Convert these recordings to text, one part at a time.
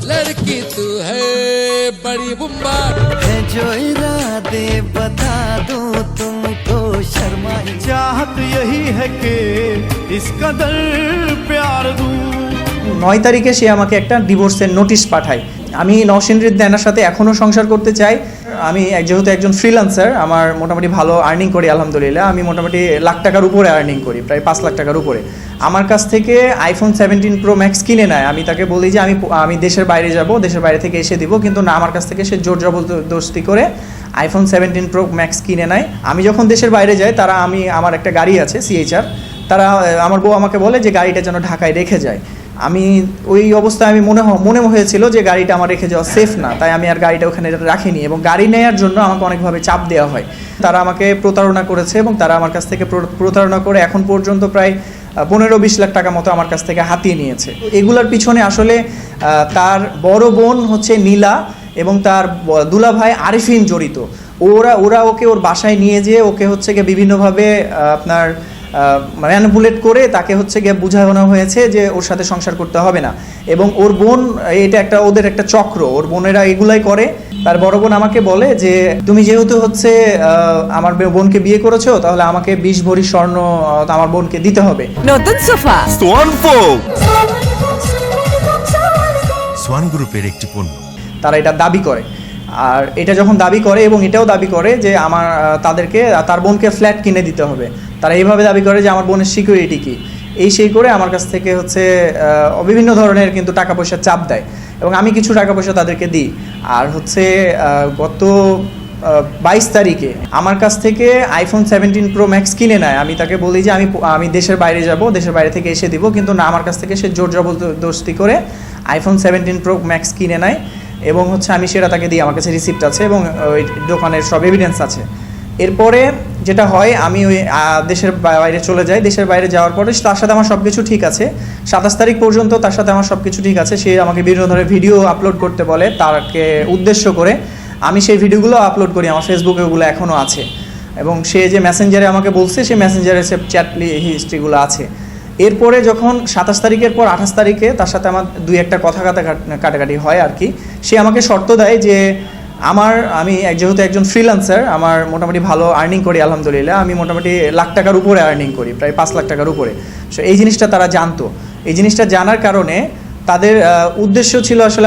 लड़की तू है बड़ी बुम्बा है जो इरादे बता दूं तुमको शर्माई। चाहत यही है कि इस कदर प्यार दूं। 9 তারিখে সে আমাকে একটা ডিভোর্সের নোটিশ পাঠায়। আমি নওশিন দেনার সাথে এখনও সংসার করতে চাই। আমি যেহেতু একজন ফ্রিল্যান্সার, আমার মোটামুটি ভালো আর্নিং করি আলহামদুলিল্লাহ। আমি মোটামুটি লাখ টাকার উপরে আর্নিং করি, প্রায় 5 লাখ টাকার উপরে। আমার কাছ থেকে আইফোন 17 প্রো ম্যাক্স কিনে নেয়। আমি তাকে বলি যে আমি দেশের বাইরে যাব, দেশের বাইরে থেকে এসে দিব, কিন্তু না, আমার কাছ থেকে সে জোর জবরদস্তি করে আইফোন 17 প্রো ম্যাক্স কিনে নেয়। আমি যখন দেশের বাইরে যাই, আমার একটা গাড়ি আছে CHR, আমার বউ আমাকে বলে যে গাড়িটা যেন ঢাকায় রেখে যায়। আমি ওই অবস্থায় মনে হয়েছিল যে গাড়িটা আমার রেখে যাওয়া সেফ না, তাই আমি আর গাড়িটা ওখানে রাখিনি এবং গাড়ি নেওয়ার জন্য আমাকে অনেকভাবে চাপ দেওয়া হয়। তারা আমাকে প্রতারণা করেছে এবং তারা আমার কাছ থেকে প্রতারণা করে এখন পর্যন্ত প্রায় 15-20 লাখ টাকা মতো আমার কাছ থেকে হাতিয়ে নিয়েছে। এগুলোর পিছনে আসলে তার বড় বোন হচ্ছে নীলা এবং তার দুলা ভাই আরিফিন জড়িত। ওরা ওকে ওর বাসায় নিয়ে যেয়ে ওকে হচ্ছে গিয়ে বিভিন্নভাবে আপনার ম্যানিপুলেট করে তাকে হচ্ছে গিয়ে বুঝানো হয়েছে যে ওর সাথে সংসার করতে হবে না। এবং ওর বোন, এটা ওদের একটা চক্র, ওর বোনেরা এগুলাই করে। তার বড় বোন আমাকে বলে যে তুমি যেহেতু হচ্ছে আমার বোনকে বিয়ে করেছো, তাহলে আমাকে 20 ভরি স্বর্ণ আমার বোনকে দিতে হবে। নতুন সোফা সোয়ান গ্রুপের একটি পণ্য। তারা এটা দাবি করে, আর এটা যখন দাবি করে এবং এটাও দাবি করে যে তাদেরকে তার বোনকে ফ্ল্যাট কিনে দিতে হবে। তারা এইভাবে দাবি করে যে আমার বোনের সিকিউরিটি কি, সেই করে আমার কাছ থেকে হচ্ছে বিভিন্ন ধরনের কিন্তু টাকা পয়সা চাপ দেয় এবং আমি কিছু টাকা পয়সা তাদেরকে দিই। আর হচ্ছে গত 22 তারিখে আমার কাছ থেকে আইফোন 17 প্রো ম্যাক্স কিনে নেয়। আমি তাকে বলি যে আমি দেশের বাইরে যাব, দেশের বাইরে থেকে এসে দিব, কিন্তু না, আমার কাছ থেকে সে জোর জবরদস্তি করে আইফোন 17 প্রো ম্যাক্স কিনে নেয় এবং হচ্ছে আমি সেটা তাকে দিই। আমার কাছে রিসিপ্ট আছে এবং ওই দোকানের সব এভিডেন্স আছে। এরপরে যেটা হয়, আমি ওই দেশের বাইরে চলে যাই। দেশের বাইরে যাওয়ার পরে তার সাথে আমার সব কিছু ঠিক আছে। 27 তারিখ পর্যন্ত তার সাথে আমার সব কিছু ঠিক আছে। সে আমাকে বিভিন্ন ধরনের ভিডিও আপলোড করতে বলে তাকে উদ্দেশ্য করে। আমি সেই ভিডিওগুলো আপলোড করি, আমার ফেসবুকে ওগুলো এখনও আছে এবং সে যে মেসেঞ্জারে আমাকে বলছে, সেই মেসেঞ্জারে সে চ্যাট হিস্ট্রিগুলো আছে। এরপরে যখন 27 তারিখের পর 28 তারিখে তার সাথে আমার 2-1টা কথা কাটাকাটি হয় আর কি। সে আমাকে শর্ত দেয় যে আমি যেহেতু একজন ফ্রিল্যান্সার, আমার মোটামুটি ভালো আর্নিং করি আলহামদুলিল্লাহ। আমি মোটামুটি লাখ টাকার উপরে আর্নিং করি, প্রায় 5 লাখ টাকার উপরে। সো এই জিনিসটা তারা জানতো। এই জিনিসটা জানার কারণে তাদের উদ্দেশ্য ছিল আসলে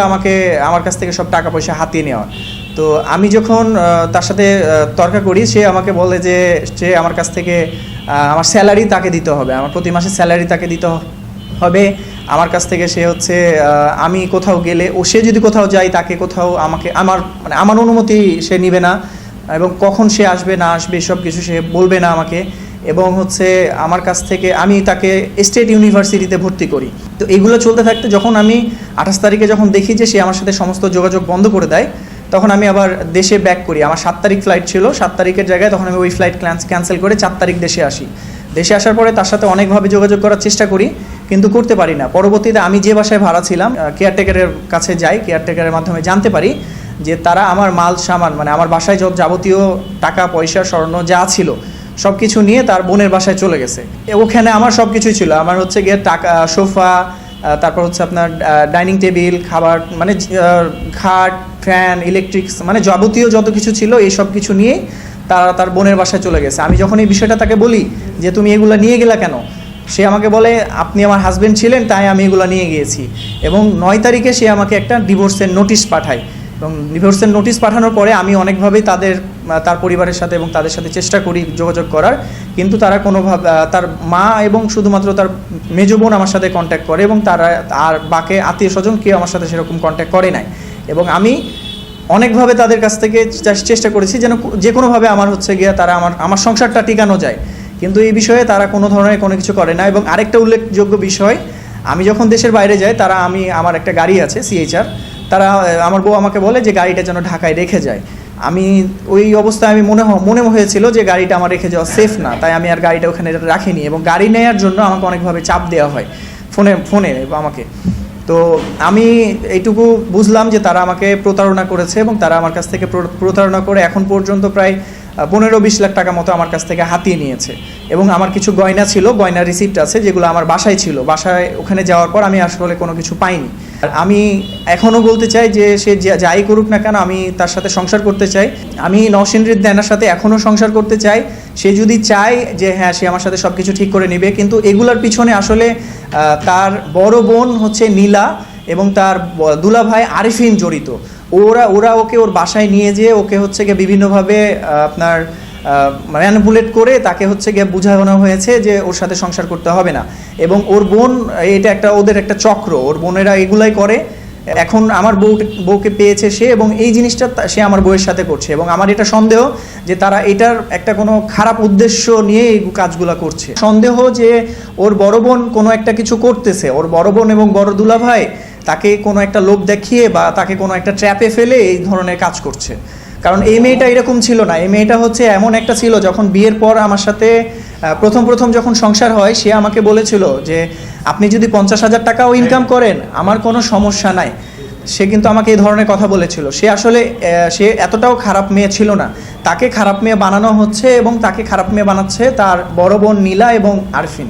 আমার কাছ থেকে সব টাকা পয়সা হাতিয়ে নেওয়া। তো আমি যখন তার সাথে তর্ক করি, সে আমাকে বলে যে সে আমার কাছ থেকে আমার স্যালারি তাকে দিতে হবে, আমার প্রতি মাসে স্যালারি তাকে দিতে হবে। আমার কাছ থেকে সে হচ্ছে আমি কোথাও গেলে সে যদি কোথাও যায়, তাকে কোথাও আমার অনুমতি সে নিবে না এবং কখন সে আসবে না আসবে সব কিছু সে বলবে না আমাকে। এবং হচ্ছে আমার কাছ থেকে আমি তাকে স্টেট ইউনিভার্সিটিতে ভর্তি করি। তো এগুলো চলতে থাকতে যখন আমি 28 তারিখে যখন দেখি যে সে আমার সাথে সমস্ত যোগাযোগ বন্ধ করে দেয়, তখন আমি আবার দেশে ব্যাক করি। আমার 7 তারিখ ফ্লাইট ছিল, 7 তারিখের জায়গায় তখন আমি ওই ফ্লাইট ক্যান্সেল করে 4 তারিখ দেশে আসি। দেশে আসার পরে তার সাথে অনেকভাবে যোগাযোগ করার চেষ্টা করি, কিন্তু করতে পারি না। পরবর্তীতে আমি যে বাসায় ভাড়া ছিলাম, কেয়ারটেকারের কাছে যাই। কেয়ারটেকারের মাধ্যমে জানতে পারি যে তারা আমার মাল সামান, আমার বাসায় যাবতীয় টাকা পয়সা স্বর্ণ যা ছিল সব কিছু নিয়ে তার বোনের বাসায় চলে গেছে। ওখানে আমার সব কিছুই ছিল, আমার হচ্ছে গিয়ে টাকা, সোফা, তারপর হচ্ছে আপনার ডাইনিং টেবিল, খাবার, খাট, ফ্যান, ইলেকট্রিক্স, যাবতীয় যত কিছু ছিল এই সব কিছু নিয়ে তার বোনের বাসায় চলে গেছে। আমি যখন এই বিষয়টা তাকে বলি যে তুমি এগুলো নিয়ে গেলা কেন, সে আমাকে বলে আপনি আমার হাজব্যান্ড ছিলেন তাই আমি এগুলো নিয়ে গিয়েছি। এবং 9 তারিখে সে আমাকে একটা ডিভোর্সের নোটিশ পাঠায় এবং ডিভোর্সের নোটিশ পাঠানোর পরে আমি অনেকভাবেই তার পরিবারের সাথে এবং তাদের সাথে চেষ্টা করি যোগাযোগ করার, কিন্তু তারা কোনোভাবে, তার মা এবং শুধুমাত্র তার মেজ বোন আমার সাথে কন্ট্যাক্ট করে এবং তারা আর বাকি আত্মীয় স্বজন কেউ আমার সাথে সেরকম কন্ট্যাক্ট করে নাই। এবং আমি অনেকভাবে তাদের কাছ থেকে চেষ্টা করেছি যেন যে কোনোভাবে আমার হচ্ছে গিয়ে তারা আমার সংসারটা টিকানো যায়, কিন্তু এই বিষয়ে তারা কোনো ধরনের কোনো কিছু করে না। এবং আরেকটা উল্লেখযোগ্য বিষয়, আমি যখন দেশের বাইরে যাই, আমার একটা গাড়ি আছে CHR, আমার বউ আমাকে বলে যে গাড়িটা যেন ঢাকায় রেখে যায়। আমি ওই অবস্থায় মনে হয়েছিল যে গাড়িটা আমার রেখে যাওয়া সেফ না, তাই আমি আর গাড়িটা ওখানে রাখিনি এবং গাড়ি নেওয়ার জন্য আমাকে অনেকভাবে চাপ দেওয়া হয় ফোনে আমাকে। তো আমি এইটুকু বুঝলাম যে তারা আমাকে প্রতারণা করেছে এবং তারা আমার কাছ থেকে প্রতারণা করে এখন পর্যন্ত প্রায় 15-20 লাখ টাকা মতো আমার কাছ থেকে হাতিয়ে নিয়েছে। এবং আমার কিছু গয়না ছিল, গয়নার রিসিপ্ট আছে যেগুলো আমার বাসায় ছিল, বাসায় ওখানে যাওয়ার পর আমি আসলে কোনো কিছু পাইনি। আর আমি এখনও বলতে চাই যে সে যাই করুক না কেন, আমি তার সাথে সংসার করতে চাই। আমি নওশিন দেনার সাথে এখনও সংসার করতে চাই। সে যদি চায় যে হ্যাঁ সে আমার সাথে সব কিছু ঠিক করে নেবে, কিন্তু এগুলার পিছনে আসলে তার বড় বোন হচ্ছে নীলা এবং তার দুলাভাই আরিফিন জড়িত। ওরা ওকে ওর বাসায় নিয়ে যেয়ে ওকে হচ্ছে গিয়ে বিভিন্নভাবে আপনার ম্যানিপুলেট করে তাকে হচ্ছে গিয়ে বুঝানো হয়েছে যে ওর সাথে সংসার করতে হবে না। এবং ওর বোন, এটা ওদের একটা চক্র, ওর বোনেরা এগুলাই করে। এখন আমার বউকে পেয়েছে সে, এবং এই জিনিসটা সে আমার বউয়ের সাথে করছে। এবং আমার এটা সন্দেহ যে তারা এটার একটা কোনো খারাপ উদ্দেশ্য নিয়ে এই কাজগুলো করছে। সন্দেহ যে ওর বড় বোন কোনো একটা কিছু করতেছে, ওর বড় বোন এবং বড় দুলাভাই তাকে কোনো একটা লোভ দেখিয়ে বা তাকে কোনো একটা ট্র্যাপে ফেলে এই ধরনের কাজ করছে। কারণ এই মেয়েটা এরকম ছিল না, এই মেয়েটা হচ্ছে এমন একটা ছিল, যখন বিয়ের পর আমার সাথে প্রথম যখন সংসার হয় সে আমাকে বলেছিল যে আপনি যদি 50,000 টাকাও ইনকাম করেন আমার কোনো সমস্যা নাই। সে কিন্তু আমাকে এই ধরনের কথা বলেছিল। সে আসলে সে এতটাও খারাপ মেয়ে ছিল না, তাকে খারাপ মেয়ে বানানো হচ্ছে এবং তাকে খারাপ মেয়ে বানাচ্ছে তার বড় বোন নীলা এবং আরফিন।